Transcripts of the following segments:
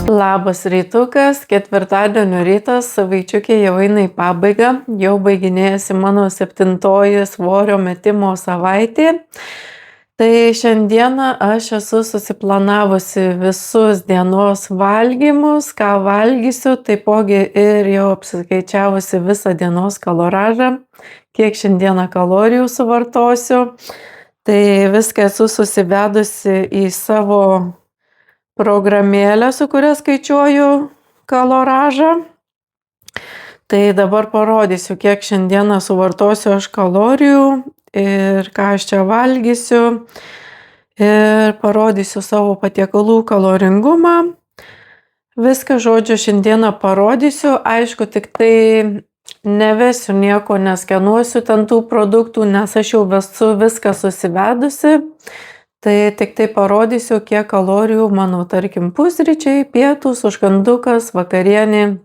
Labas rytukas, ketvirtadienio rytas, savaičiukė jau eina į pabaigą, jau baiginėjasi mano 7 svorio metimo savaitė. Tai šiandieną aš esu susiplanavusi visus dienos valgymus, ką valgysiu, taipogi ir jau apsiskaičiavusi visą dienos kaloražą, kiek šiandieną kalorijų suvartosiu. Tai viską esu susivedusi į savo programėlę, su kuria skaičiuoju kaloražą. Tai dabar parodysiu, kiek šiandieną suvartosiu aš kalorijų ir ką aš čia valgysiu. Ir parodysiu savo patiekalų kaloringumą. Viską, žodžiu, šiandieną parodysiu. Aišku, tik tai nevesiu nieko, neskenuosiu ten tų produktų, nes aš jau esu viską susivedusi. Tai tik tai parodysiu, kiek kalorijų mano, tarkim, pusryčiai, pietūs, užkandukas, vakarienė.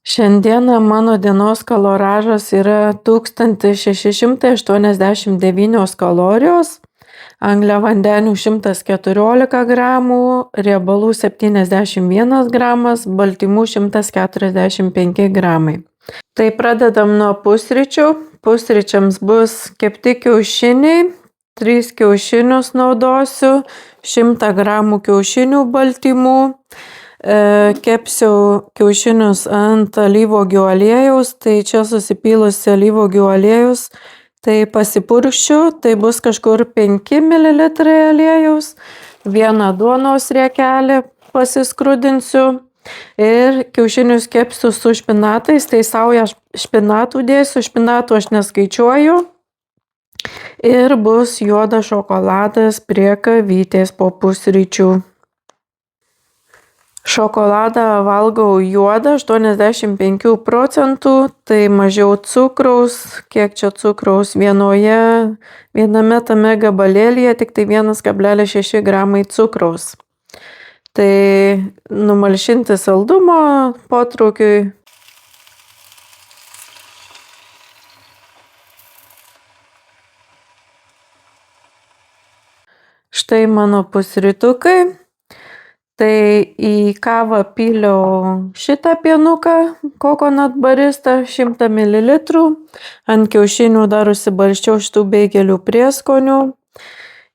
Šiandieną mano dienos kaloražas yra 1689 kalorijos, angliavandenių 114 gramų, riebalų 71 gramas, baltymų 145 gramai. Tai pradedam nuo pusryčių. Pusryčiams bus kepti kiaušiniai. 3 kiaušinius naudosiu, 100 gramų kiaušinių baltymų, kepsiu kiaušinius ant alyvuogių aliejaus, tai čia susipylusi alyvuogių aliejus, tai pasipurkščiu, tai bus kažkur 5 ml aliejaus, 1 duonos riekelį pasiskrudinsiu ir kiaušinius kepsiu su špinatais, tai saują špinatų dėsiu, špinatų aš neskaičiuoju. Ir bus juodas šokoladas prie kavytės po pusryčių. Šokoladą valgau juodą, 85%, tai mažiau cukraus. Kiek čia cukraus? Viename tame gabalėlyje tik tai 1,6 gramai cukraus. Tai numalšinti saldumo potraukiui. Štai mano pusrytukai. Tai į kavą pyliau šitą pienuką, Coconut Barista, 100 ml. Ant kiaušinių dar užsibarsčiau šitų beigelių prieskonių.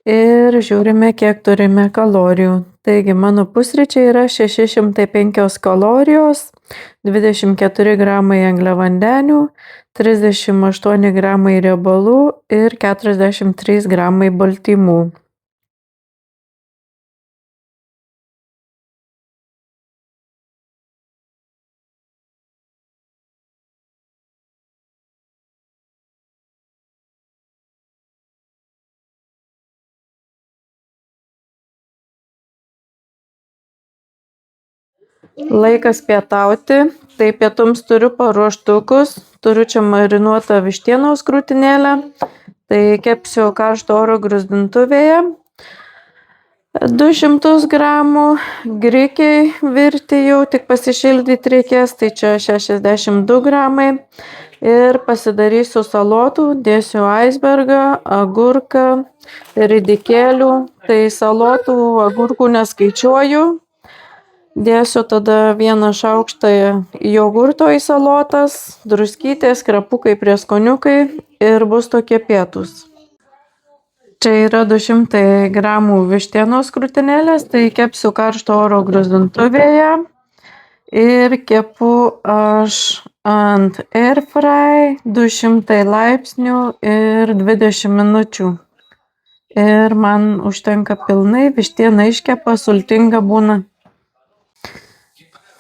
Ir žiūrime, kiek turime kalorijų. Taigi mano pusryčiai yra 605 kalorijos, 24 gramai angliavandenių, 38 gramai riebalų ir 43 gramai baltymų. Laikas pietauti, tai pietums turiu paruoštukus, turiu čia marinuotą vištienos krūtinėlę, tai kepsiu karšto oro gruzdintuvėje, 200 gramų, grikiai virti jau, tik pasišildyti reikės, tai čia 62 gramai ir pasidarysiu salotų, dėsiu aisbergą, agurką, ridikėlių, tai salotų agurkų neskaičiuoju. Dėsiu tada 1 šaukštą jogurto į salotas, druskytės, krapukai, prieskoniukai ir bus tokie pietūs. Čia yra 200 gramų vištienos krūtinėlės, tai kepsiu karšto oro gruzdintuvėje ir kepu aš ant airfry 200 laipsnių ir 20 minučių. Ir man užtenka pilnai, vištiena iškepa, sultinga būna.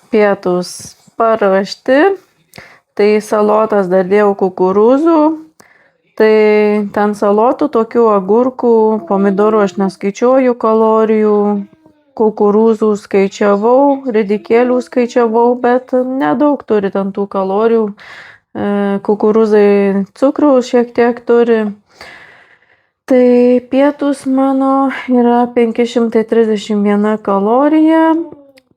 Pietūs paruošti, tai salotas dar dėjau kukurūzų, tai ten salotų tokių agurkų, pomidorų aš neskaičiuoju kalorijų, kukurūzų skaičiavau, ridikėlių skaičiavau, bet nedaug turi ten tų kalorijų, kukurūzai cukraus šiek tiek turi. Tai pietūs mano yra 531 kalorija.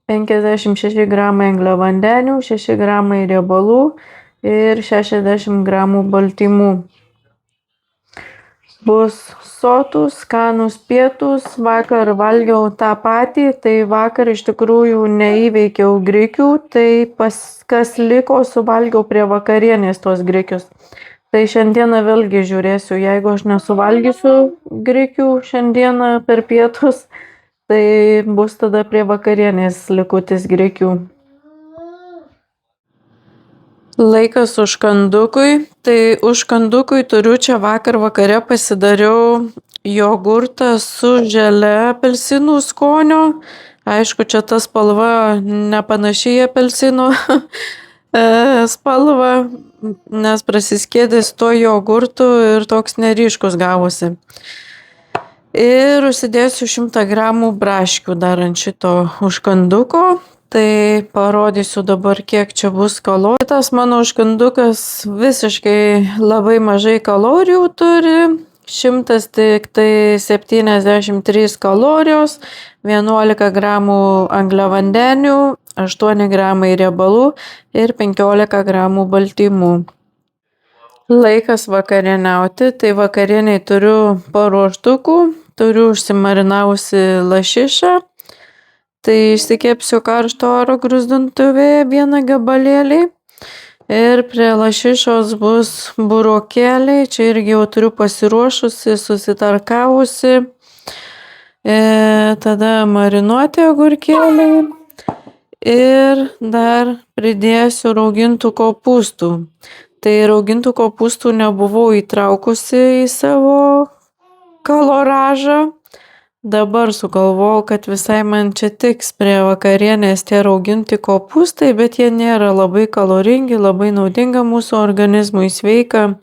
56 gramai angliavandenių, 6 gramai riebalų ir 60 gramų baltymų. bus sotūs, skanūs pietūs. Vakar valgiau tą patį, tai vakar iš tikrųjų neįveikiau grikių, tai kas liko, suvalgiau prie vakarienės tuos grikius. Tai šiandieną vėlgi žiūrėsiu, jeigu aš nesuvalgysiu grikių šiandieną per pietus, tai bus tada prie vakarienės likutis grikių. Laikas užkandukui. Tai užkandukui turiu čia vakar vakare pasidariau jogurtą su žele apelsinų skonio. Aišku, čia ta spalva nepanaši į apelsino spalvą, nes prasiskėdęs to jogurtu ir toks neryškus gavosi. Ir užsidėsiu 100 gramų braškių dar ant šito užkanduko. Tai parodysiu dabar, kiek čia bus kalorijų. Tas mano užkandukas visiškai labai mažai kalorijų turi. 173 kalorijos, 11 gramų angliavandenių, 8 gramai riebalų ir 15 gramų baltymų. Laikas vakarieniauti. Tai vakarieniai turiu paruoštukų, turiu užsimarinavusi lašišą. Tai išsikepsiu karšto oro gruzdintuvėje vieną gabalėlį ir prie lašišos bus burokėliai. Čia irgi jau turiu pasiruošusi, susitarkavusi. Tada marinuoti agurkėliai ir dar pridėsiu raugintų kopūstų. Tai raugintų kopūstų nebuvau įtraukusi į savo kaloražą. Dabar sugalvojau, kad visai man čia tiks prie vakarienės tie rauginti kopūstai, bet jie nėra labai kaloringi, labai naudinga mūsų organizmui, sveika.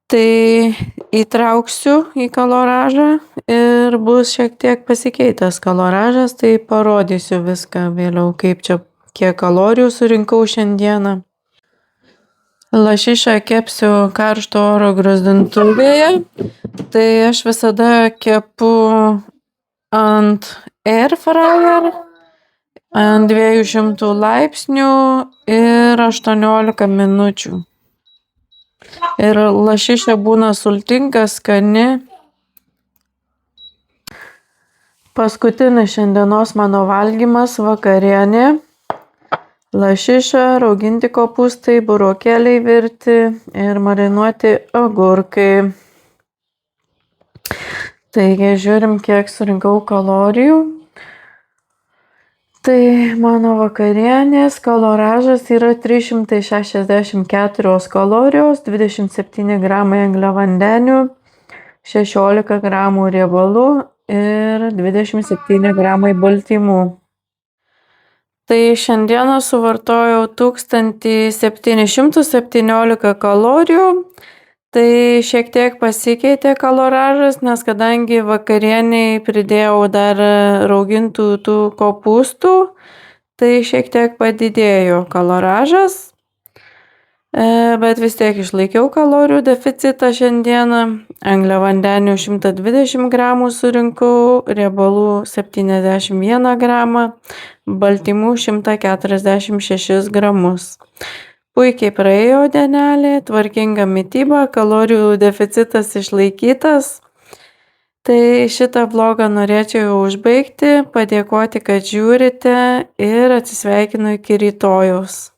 Tai įtrauksiu į kaloražą ir bus šiek tiek pasikeitęs kaloražas, tai parodysiu viską vėliau, kaip čia, kiek kalorijų surinkau šiandieną. Lašišą kepsiu karšto oro gruzdintuvėje. Tai aš visada kepu ant air fryer, ant 200 laipsnių ir 18 minučių. Ir lašiša būna sultinga, skani. Paskutinis šiandienos mano valgymas vakarienė. Lašiša, rauginti kopūstai, burokėliai virti ir marinuoti agurkai. Taigi žiūrim, kiek surinkau kalorijų. Tai mano vakarienės kaloražas yra 364 kalorijos, 27 gramai angliavandenių, 16 gramų riebalų ir 27 gramai baltymų. Tai šiandieną suvartojau 1717 kalorijų. Tai šiek tiek pasikeitė kaloražas, nes kadangi vakarieniai pridėjau dar raugintų tų kopūstų, tai šiek tiek padidėjo kaloražas. Bet vis tiek išlaikiau kalorijų deficitą šiandieną. Angliavandenių 120 gramų surinkau, riebalų 71 gramą, baltymų 146 gramus. Puikiai praėjo dienelė, tvarkinga mityba, kalorijų deficitas išlaikytas. Tai šitą vlogą norėčiau užbaigti, padėkoti, kad žiūrite ir atsisveikinu iki rytojaus.